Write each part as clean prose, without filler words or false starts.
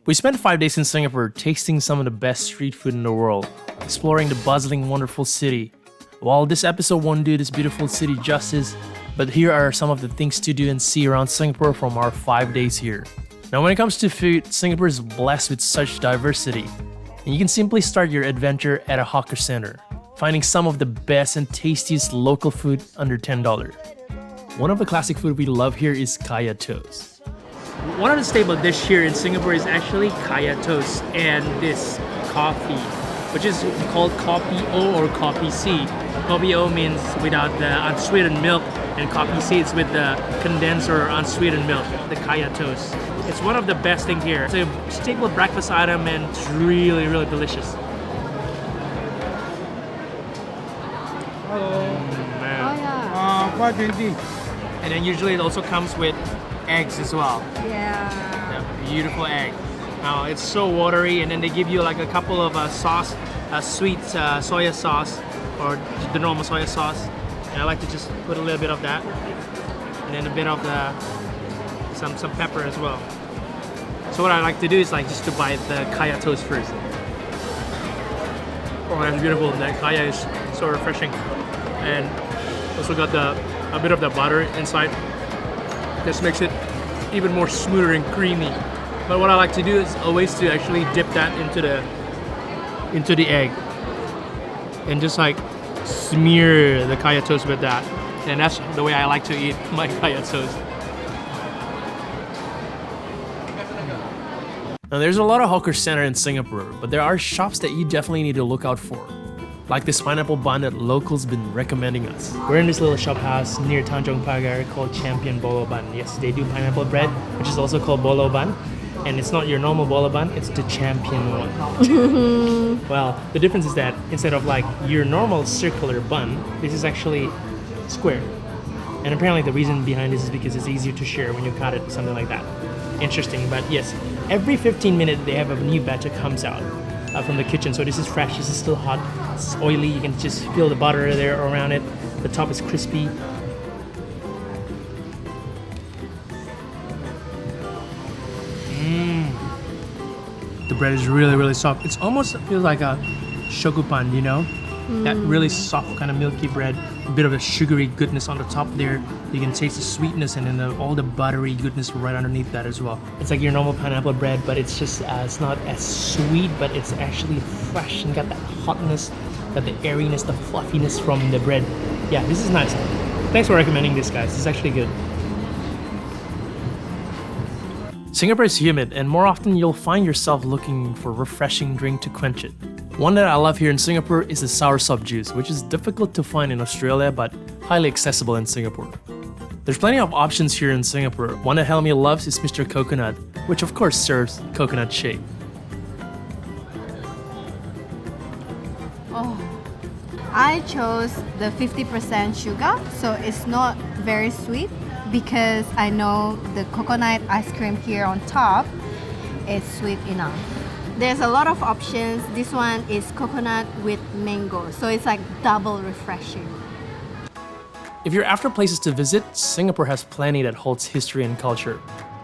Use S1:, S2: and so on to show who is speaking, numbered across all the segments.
S1: We spent 5 days in Singapore tasting some of the best street food in the world, exploring the bustling, wonderful city. While this episode won't do this beautiful city justice, but here are some of the things to do and see around Singapore from our 5 days here. Now when it comes to food, Singapore is blessed with such diversity, and you can simply start your adventure at a hawker center, finding some of the best and tastiest local food under $10. One of the classic food we love here is kaya toast. One of the staple dish here in Singapore is actually kaya toast and this coffee, which is called kopi O or kopi C. Kopi O means without the unsweetened milk, and kopi C is with the condensed or unsweetened milk, the kaya toast. It's one of the best things here. It's a staple breakfast item and it's really, really delicious.
S2: Hello.
S1: Man.
S3: Oh yeah.
S2: 520.
S1: And then usually it also comes with eggs as well.
S3: Yeah.
S1: Yeah, beautiful egg. Now it's so watery, and then they give you like a couple of sauce, sweet soya sauce or the normal soya sauce. And I like to just put a little bit of that, and then a bit of the some pepper as well. So what I like to do is like just to bite the kaya toast first. Oh, that's beautiful. That kaya is so refreshing, and also got a bit of the butter inside. This makes it even more smoother and creamy. But what I like to do is always to actually dip that into the egg and just like smear the kaya toast with that. And that's the way I like to eat my kaya toast. Now there's a lot of hawker center in Singapore, but there are shops that you definitely need to look out for. Like this pineapple bun that locals been recommending us. We're in this little shop house near Tanjong Pagar called Champion Bolo Bun. Yes, they do pineapple bread, which is also called Bolo Bun. And it's not your normal Bolo Bun, it's the Champion one. Well, the difference is that instead of like your normal circular bun, this is actually square. And apparently the reason behind this is because it's easier to share when you cut it, something like that. Interesting, but yes, every 15 minutes they have a new batch that comes out from the kitchen. So this is fresh, this is still hot, it's oily, you can just feel the butter there around it. The top is crispy. The bread is really, really soft. It's almost feels like a shokupan, you know? That really soft kind of milky bread, a bit of a sugary goodness on the top there. You can taste the sweetness and then all the buttery goodness right underneath that as well. It's like your normal pineapple bread, but it's just it's not as sweet, but it's actually fresh and got that hotness, got the airiness, the fluffiness from the bread. Yeah, this is nice. Thanks for recommending this, guys. This is actually good. Singapore is humid, and more often you'll find yourself looking for a refreshing drink to quench it. One that I love here in Singapore is the soursop juice, which is difficult to find in Australia but highly accessible in Singapore. There's plenty of options here in Singapore. One that Helmi loves is Mr. Coconut, which of course serves coconut shake.
S3: Oh, I chose the 50% sugar, so it's not very sweet because I know the coconut ice cream here on top is sweet enough. There's a lot of options. This one is coconut with mango, so it's like double refreshing.
S1: If you're after places to visit, Singapore has plenty that holds history and culture.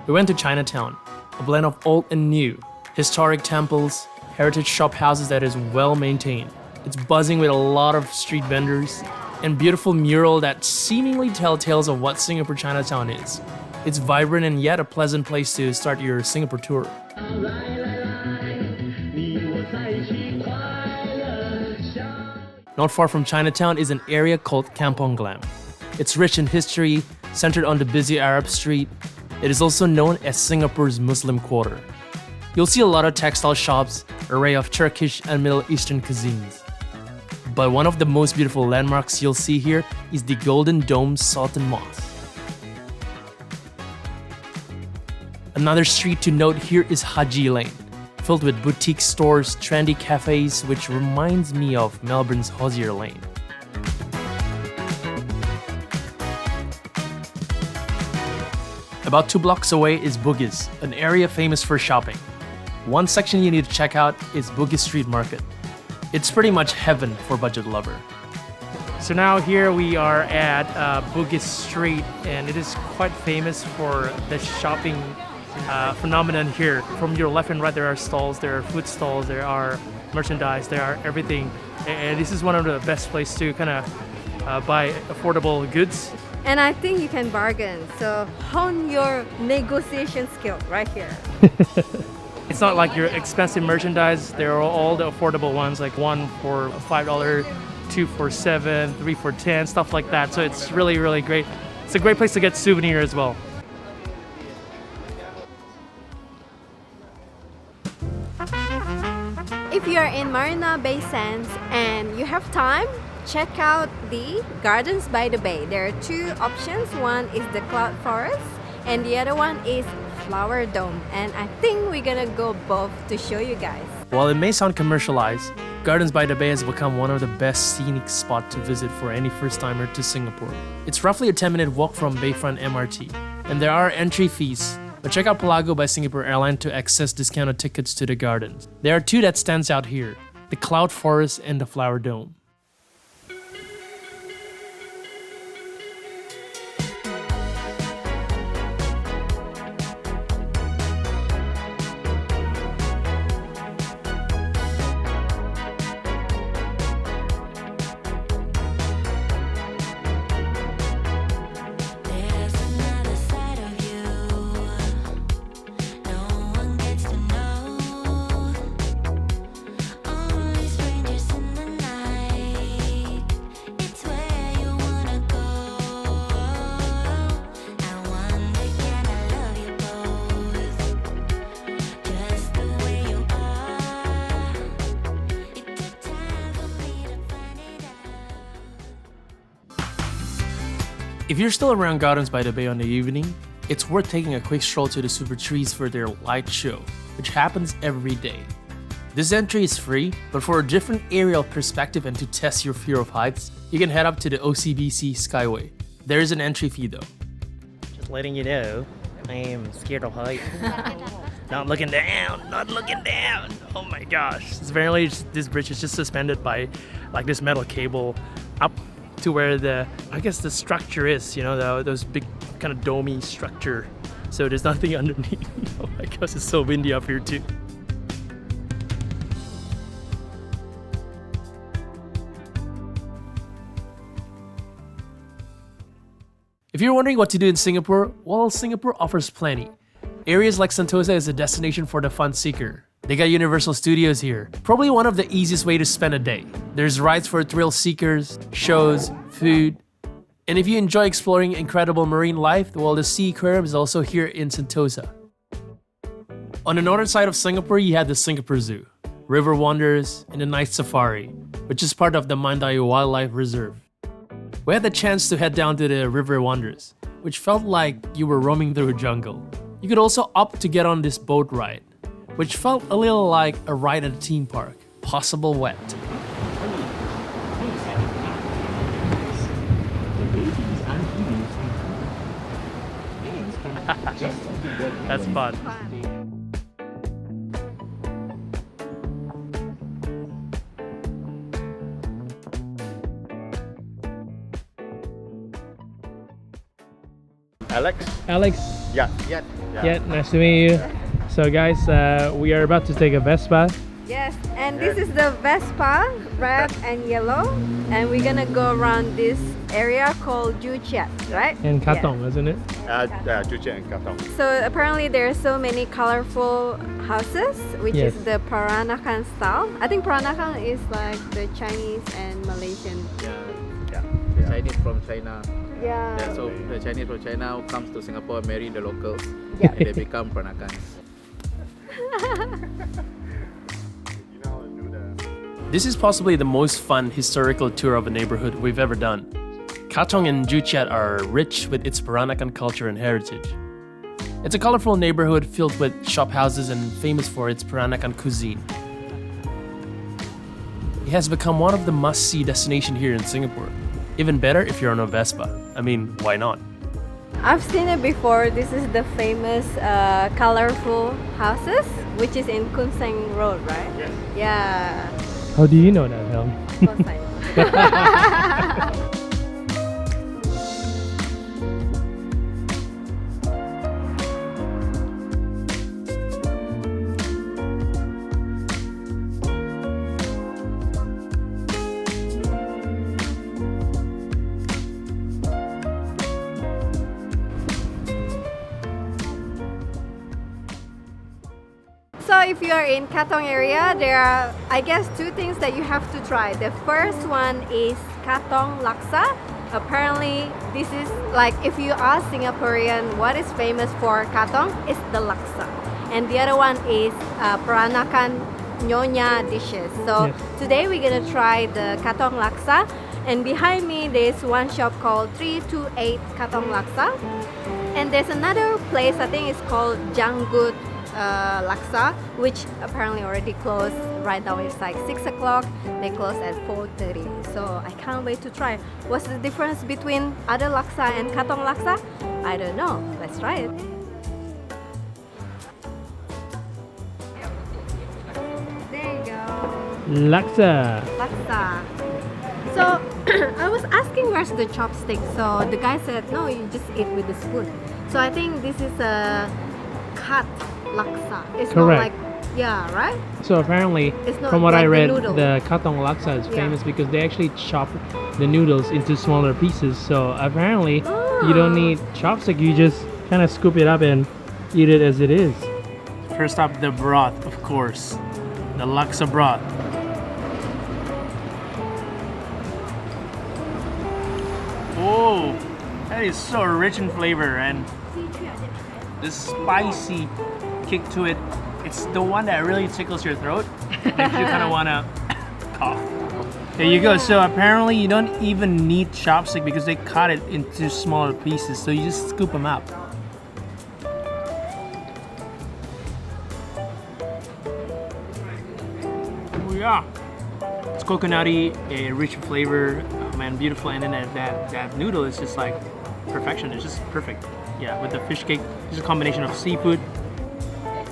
S1: We went to Chinatown, a blend of old and new, historic temples, heritage shop houses that is well maintained. It's buzzing with a lot of street vendors and beautiful mural that seemingly tell tales of what Singapore Chinatown is. It's vibrant and yet a pleasant place to start your Singapore tour. Not far from Chinatown is an area called Kampong Glam. It's rich in history, centered on the busy Arab street. It is also known as Singapore's Muslim Quarter. You'll see a lot of textile shops, array of Turkish and Middle Eastern cuisines. But one of the most beautiful landmarks you'll see here is the Golden Dome Sultan Mosque. Another street to note here is Haji Lane, filled with boutique stores, trendy cafes, which reminds me of Melbourne's Hosier Lane. About 2 blocks away is Bugis, an area famous for shopping. One section you need to check out is Bugis Street Market. It's pretty much heaven for budget lover. So now here we are at Bugis Street, and it is quite famous for the shopping phenomenon here. From your left and right, there are stalls, there are food stalls, there are merchandise, there are everything. And this is one of the best places to kind of buy affordable goods.
S3: And I think you can bargain. So hone your negotiation skill right here.
S1: It's not like your expensive merchandise. There are all the affordable ones, like one for $5, two for $7, three for $10, stuff like that. So it's really, really great. It's a great place to get souvenir as well.
S3: If you are in Marina Bay Sands and you have time, check out the Gardens by the Bay. There are two options. One is the Cloud Forest and the other one is Flower Dome. And I think we're gonna go both to show you guys.
S1: While it may sound commercialized, Gardens by the Bay has become one of the best scenic spots to visit for any first-timer to Singapore. It's roughly a 10-minute walk from Bayfront MRT, and there are entry fees. But check out Pelago by Singapore Airlines to access discounted tickets to the gardens. There are two that stands out here, the Cloud Forest and the Flower Dome. If you're still around Gardens by the Bay on the evening, it's worth taking a quick stroll to the Supertrees for their light show, which happens every day. This entry is free, but for a different aerial perspective and to test your fear of heights, you can head up to the OCBC Skyway. There is an entry fee though.
S2: Just letting you know, I am scared of heights. Not looking down, not looking down.
S1: Oh my gosh. Apparently this bridge is just suspended by like this metal cable up to where the structure is, you know, those big kind of domey structure. So there's nothing underneath. Oh my gosh, it's so windy up here too. If you're wondering what to do in Singapore, well, Singapore offers plenty. Areas like Sentosa is a destination for the fun seeker. They got Universal Studios here, probably one of the easiest way to spend a day. There's rides for thrill seekers, shows, food. And if you enjoy exploring incredible marine life, well, the Sea Aquarium is also here in Sentosa. On the northern side of Singapore, you have the Singapore Zoo, River Wonders, and the Night Safari, which is part of the Mandai Wildlife Reserve. We had the chance to head down to the River Wonders, which felt like you were roaming through a jungle. You could also opt to get on this boat ride, which felt a little like a ride at a theme park, possible wet. That's fun. Alex?
S4: Yeah.
S1: Yeah, nice to meet you. So guys, we are about to take a Vespa.
S3: Yes, and this is the Vespa, red and yellow, and we're gonna go around this area called Joo Chiat, right?
S1: In Katong, isn't it?
S4: Joo Chiat and Katong.
S3: So apparently there are so many colorful houses, which
S1: Yes.
S3: is the Peranakan style. I think Peranakan is like the Chinese and Malaysian.
S4: The
S5: Chinese from China.
S3: Yeah.
S5: Yeah, so the Chinese from China comes to Singapore, marry the locals,
S3: Yeah.
S5: and they become Peranakans.
S1: This is possibly the most fun historical tour of a neighborhood we've ever done. Katong and Joo Chiat are rich with its Peranakan culture and heritage. It's a colorful neighborhood filled with shop houses and famous for its Peranakan cuisine. It has become one of the must-see destinations here in Singapore. Even better if you're on a Vespa. I mean, why not?
S3: I've seen it before. This is the famous colorful houses, which is in Seng Road, right?
S4: Yes.
S3: Yeah.
S1: How do you know that, Helmi?
S3: Of course I know. So if you are in Katong area, there are, I guess, two things that you have to try. The first one is Katong Laksa. Apparently, this is like, if you ask Singaporean what is famous for Katong, it's the laksa. And the other one is Peranakan Nyonya dishes. So today we're gonna try the Katong Laksa. And behind me, there's one shop called 328 Katong Laksa. And there's another place, I think it's called Janggut Laksa, which apparently already closed. Right now it's like 6 o'clock. They close at 4:30. So I can't wait to try. What's the difference between other laksa and Katong Laksa? I don't know. Let's try it. There you go.
S1: Laksa.
S3: Laksa. So I was asking where's the chopstick. So the guy said no, you just eat with the spoon. So I think this is a cut laksa. It's not like, yeah, right?
S1: So apparently,
S3: It's not
S1: from what I
S3: like the
S1: read,
S3: noodle.
S1: the Katong Laksa is famous because they actually chop the noodles into smaller pieces. So apparently, you don't need chopstick. You just kind of scoop it up and eat it as it is. First up, the broth, of course. The laksa broth. Oh, that is so rich in flavor, and the spicy kick to it. It's the one that really tickles your throat. Makes you kind of want to cough. There you go. So apparently you don't even need chopstick because they cut it into smaller pieces. So you just scoop them up. Oh yeah. It's coconutty, a rich flavor, man, beautiful. And then that noodle is just like perfection. It's just perfect. Yeah, with the fish cake, it's a combination of seafood.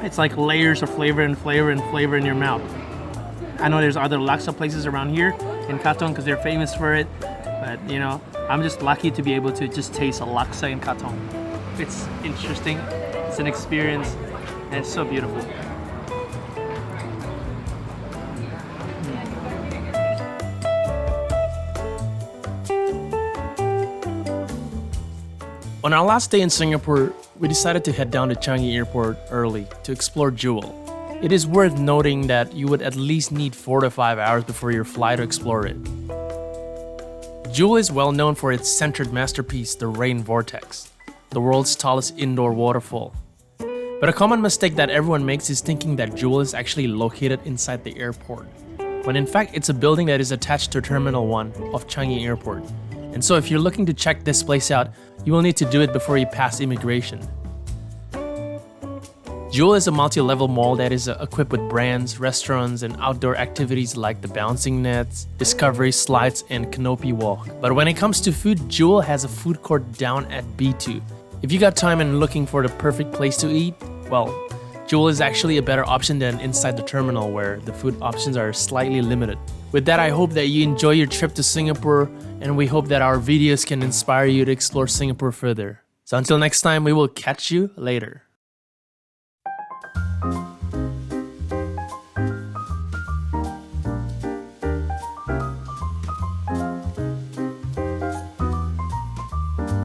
S1: It's like layers of flavor and flavor and flavor in your mouth. I know there's other laksa places around here in Katong because they're famous for it. But you know, I'm just lucky to be able to just taste a laksa in Katong. It's interesting, it's an experience, and it's so beautiful. On our last day in Singapore, we decided to head down to Changi Airport early to explore Jewel. It is worth noting that you would at least need 4 to 5 hours before your flight to explore it. Jewel is well known for its centered masterpiece, the Rain Vortex, the world's tallest indoor waterfall. But a common mistake that everyone makes is thinking that Jewel is actually located inside the airport, when in fact it's a building that is attached to Terminal 1 of Changi Airport. And so if you're looking to check this place out, you will need to do it before you pass immigration. Jewel is a multi-level mall that is equipped with brands, restaurants, and outdoor activities like the bouncing nets, discovery slides, and canopy walk. But when it comes to food, Jewel has a food court down at B2. If you got time and looking for the perfect place to eat, well, Jewel is actually a better option than inside the terminal where the food options are slightly limited. With that, I hope that you enjoy your trip to Singapore, and we hope that our videos can inspire you to explore Singapore further. So until next time, we will catch you later.